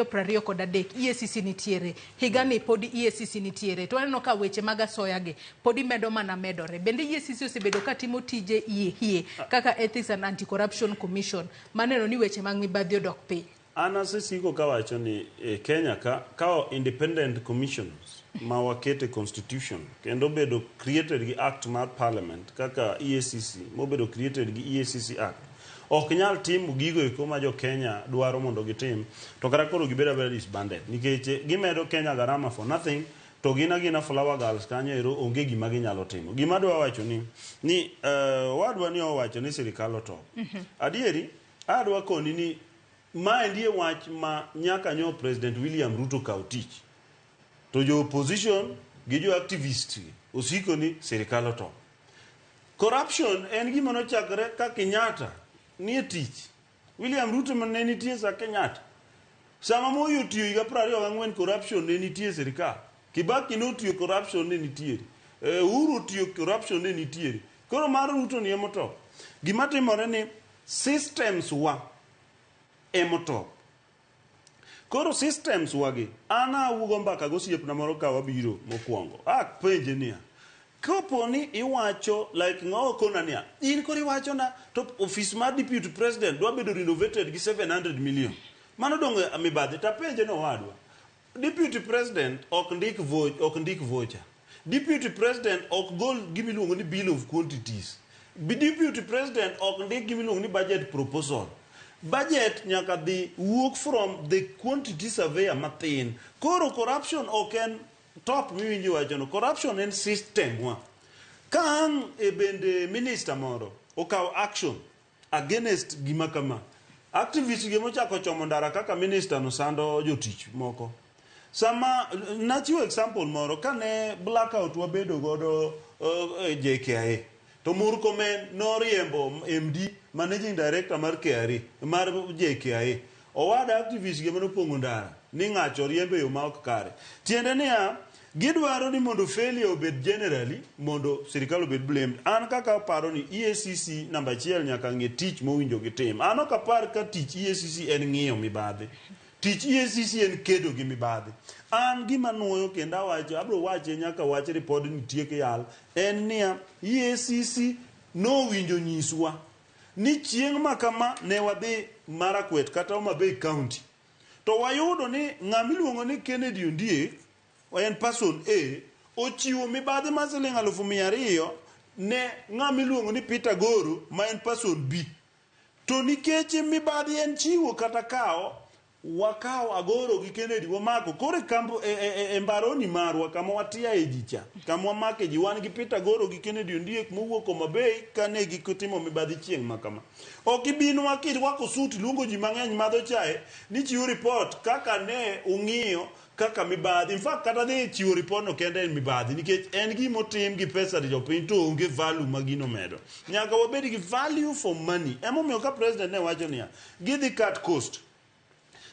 prario kod adek EACC nitiere higani podi EACC nitiere to aneno ka weche mag asoya gi podi medo mana medore bende EACC osebedo ka timo tije hie kaka Ethics and Anti-Corruption Commission maneno ni weche mag mibadhi odok piny. Ana sisiko kawacho ni Kenya ka independent commissions ma wakete constitution kendo bedo created gi act mar parliament kaka EACC mobedo created gi EACC act ok nyal timo gigo eko ma jo Kenya dwaro mondo gitim to kara koro gibedo very disbanded nikech gimedo Kenya garama for nothing to gina flower girls kanyo ero onge gima ginyalo timo. Gima dwa wacho ni wadwa ni owacho ni sirkal otop. Adieri adwa koni ni ma ndiye wach ma nyaka nyo President William Ruto kaw tich. To jo opposition gi jo activist osiko ni sirkal otop. Corruption en gima nochakre ka Kenyatta nie tich. William Ruto ne nitie sa Kenyatta. Sama moyo tiyo higa 24 corruption ne nitie sirkal. Kibaki no tiyo corruption ne nitie. Uhuru tiyo corruption ne nitie. Koro mar Ruto ni emotop. Gima timore ni systems wa emotop. Koro systems wagi ana wugo mbaka gosiep na moro ka wabiro mokwongo. Penje niya. Kopo ni iwacho like ng'o kona niya. In kori iwacho na top office mar deputy president dwa bedo renovated gi 700 million. Mano donge mibadhi ta penje no wadwa. Deputy president ok ndik voucher. Deputy president ok gol gimiluongo ni bill of quantities. Deputy president ok ndik gimiluongo ni budget proposal. Budget nyaka dhi work from the quantity surveyor mathin. Koro corruption ok en top miwinjo wachono. Corruption en system wa. Kan bende minister moro okaw action against gima kama. Activist gemo chako chomo ndara kaka minister no sando jotich moko. Sama nachiwo example moro kane blackout wabedo godo JKIA. To Murkomen noriembo MD managing director mar KRA mar JKIA. Owada activist gemo nopongo ndara ni ng'acho riembe yo ma ok kare. Tiende niya gidwaro ni mondo failure obed generally mondo sirkal obed blamed. An kaka paro ni EACC namba 1 nyaka ng'e tich mowinjo gitim. An ok apar ka tich EACC en ng'iyo mibadhi. Tich EACC en kedo gi mibadhi. An gima nuoyo kendo awacho abro wache nyaka wach report nitie ke yal en niya EACC no winjo nyiswa ni chieng' ma kama ne wadhi Marakwet kata Homa Bay County to wayudo ni ng'amiluongo ni Kennedy Ondiek en person A ochiwo mibadhi ma siling 200,000 ne ng'amiluongo ni Peter Goro ma en person B. To nikech mibadhi en chiwo kata kao wakao Agoro gi Kennedy wamako kore kambo embaroni marwa kama watia ejicha kama wamake ji wan gi Peter Goro gi Kennedy Ondiek mowuok Homa Bay kane gikotimo mibadhi chieng' makama. Ok ibino wakit wako suit luongo ji mang'eny madho chae ni chiwo report kaka ne ung'iyo kaka mibadhi. In fact kata ne chiwo report no kende en mibadhi nikech en gimo tim gi pesa di jopiny to onge value magino medo. Nyaka wabed gi value for money. Emomiyo ka president ne wacho niya gidhi cut cost.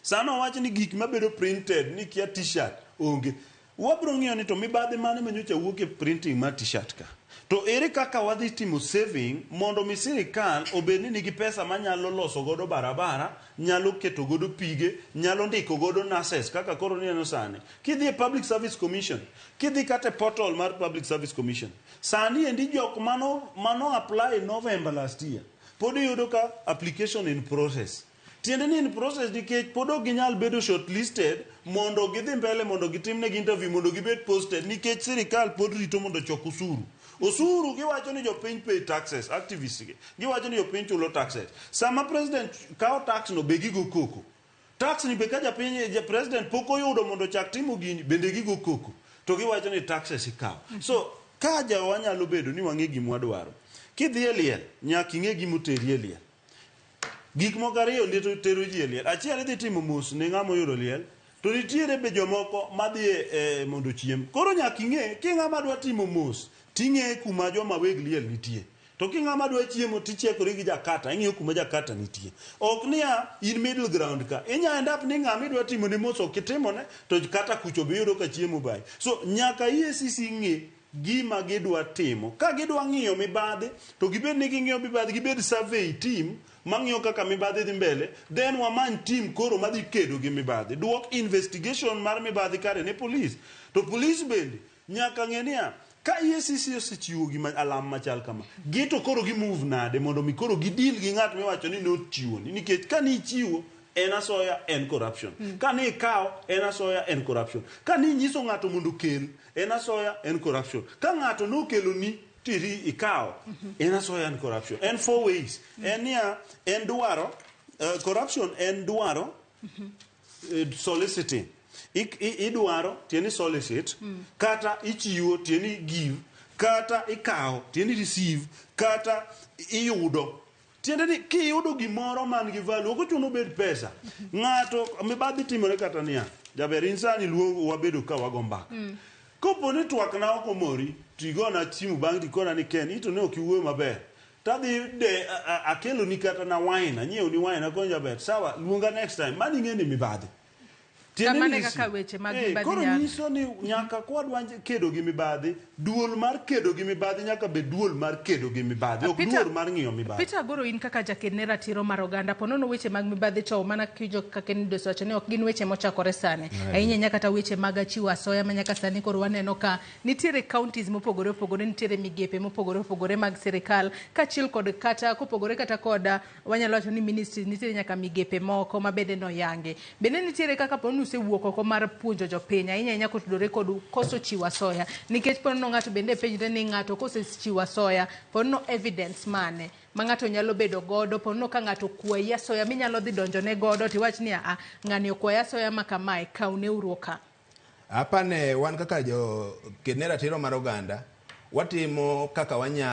Sano wacho ni gik mabedo printed ni kia t-shirt onge. Wabro ng'iyo ni to mibadhi mane manyocha wuok e printing ma t-shirt ka. To ere kaka wadhi timo saving mondo mi sirkal obed ni nigi pesa manyalo loso godo barabara, nyalo keto godo pige, nyalo ndiko godo nurses kaka koro ni sani. Kidhi e Public Service Commission, kidhi kata portal mar Public Service Commission. Sani endi jok mano apply November last year. Podi yudo ka application in process. Tiende ni in process nikech podo ginyal bedo shortlisted mondo gidhi mbele mondo gitimne gi interview mondo gibed posted nikech sirkal pod rito mondo chok usuru. Usuru giwacho ni jopiny pay taxes, activists giwacho ni jopiny chulo taxes. Sama president kao tax no be gigo koko. Tax ni be ka president pok oyudo mondo chak timo gini bende gigo koko. To giwacho ni taxes ikaw. So ka wanyalo bedo ni wang'e gima wadwaro. Kidhi e liel nyaka ing'e gima oteri e liel. Gik moko ariyo ndito tero ji e liel. Achiel idhi timo mos ne ng'ama oyudo liel. To nitiere be jomoko madhi mondo chiem. Koro nyaka ing'e ki ng'ama dwa timo mos ting'e kuma joma weg liel nitie. To ki ng'ama dwa chiemo tichekori gi jakata ing'eyo kuma jakata nitie. Ok niya in middle ground ka. Inya end up ni ng'ama idwa timo ne mos ok itimone to kata kucho be yudo ka chiemo bai. So nyaka EACC ng'e gima gidwa timo. Ka gidwa ng'iyo mibadhi to gibed ni ging'iyo mibadhi gibed survey team mang'iyo kaka mibadhi dhi mbele, then wamany team koro madhi kedo gi mibadhi. Duok investigation mar mibadhi kare ne police. To police bende nyaka ng'e niya, ka EACC osechiwo gima alam machal kama, gito koro gi move nade mondo mi koro gi deal gi ng'at miwacho ni nochiwo ni, nikech ka ni chiwo en asoya en corruption. Ka ni ikawo en asoya en corruption. Ka ni nyiso ng'ato mondo kel en asoya en corruption. Ka ng'ato nokelo ni tiri ikawo en asoya en corruption. En four ways. En niya, en dwaro corruption en dwaro soliciting. Idwaro tieni solicit, kata ichiwo tieni give, kata ikawo tieni receive, kata iyudo. Tiende ni kiyudo gimoro man gi value ok ochuno bed pesa. Ng'ato mibadhi timore kata niya, jaber insani luongo wabedo ka wago mbaka. Kopo ni twak na ok omori, tigona chimu bang' tikona ni Ken, ito ne ok iwuoyo maber. Tadhi de akelo ni kata na wine, anyiewo ni wine akon jaber. Sawa, luonga next time. Mani ng'e ni mibadhi. Kamane kaka weche mag mibadhi koro nyiso ni nyaka kwadwa kedo gi mibadhi, duol mar kedo gi mibadhi nyaka be duol mar kedo gi mibadhi, ok duol mar ng'iyo mibadhi. Peter Agoro, in kaka jaked ne ratiro mar oganda, ponono weche mag mibadhi to mana kijo kaka ni dosacho ne ok gin weche mochakore sane. Ahinya nyaka ta weche mag chiwo asoya ma nyaka sani koro waneno ka nitiere counties mopogore opogore, nitiere migepe mopogore opogore mag sirkal, kaachiel kod kata kopogore kata koda wanyalo wacho ni ministry, nitiere nyaka migepe moko ma bende no yange. Bende nitiere kaka ponono wuok oko mar puonjo jopiny ahinya kotudore kod koso chiwo asoya, nikech ponono ng'ato bende penjre ni ng'ato kosechiwo asoya ponono evidence mane ma ng'ato nyalo bedo godo, ponono ka ng'ato kwayi asoya minyalo dhi donjone godo tiwach ni ng'ani okwayi asoya ma kamae, kawne uruoka. Apane wan kaka jo ked ne ratiro mar oganda watimo kaka wanyalo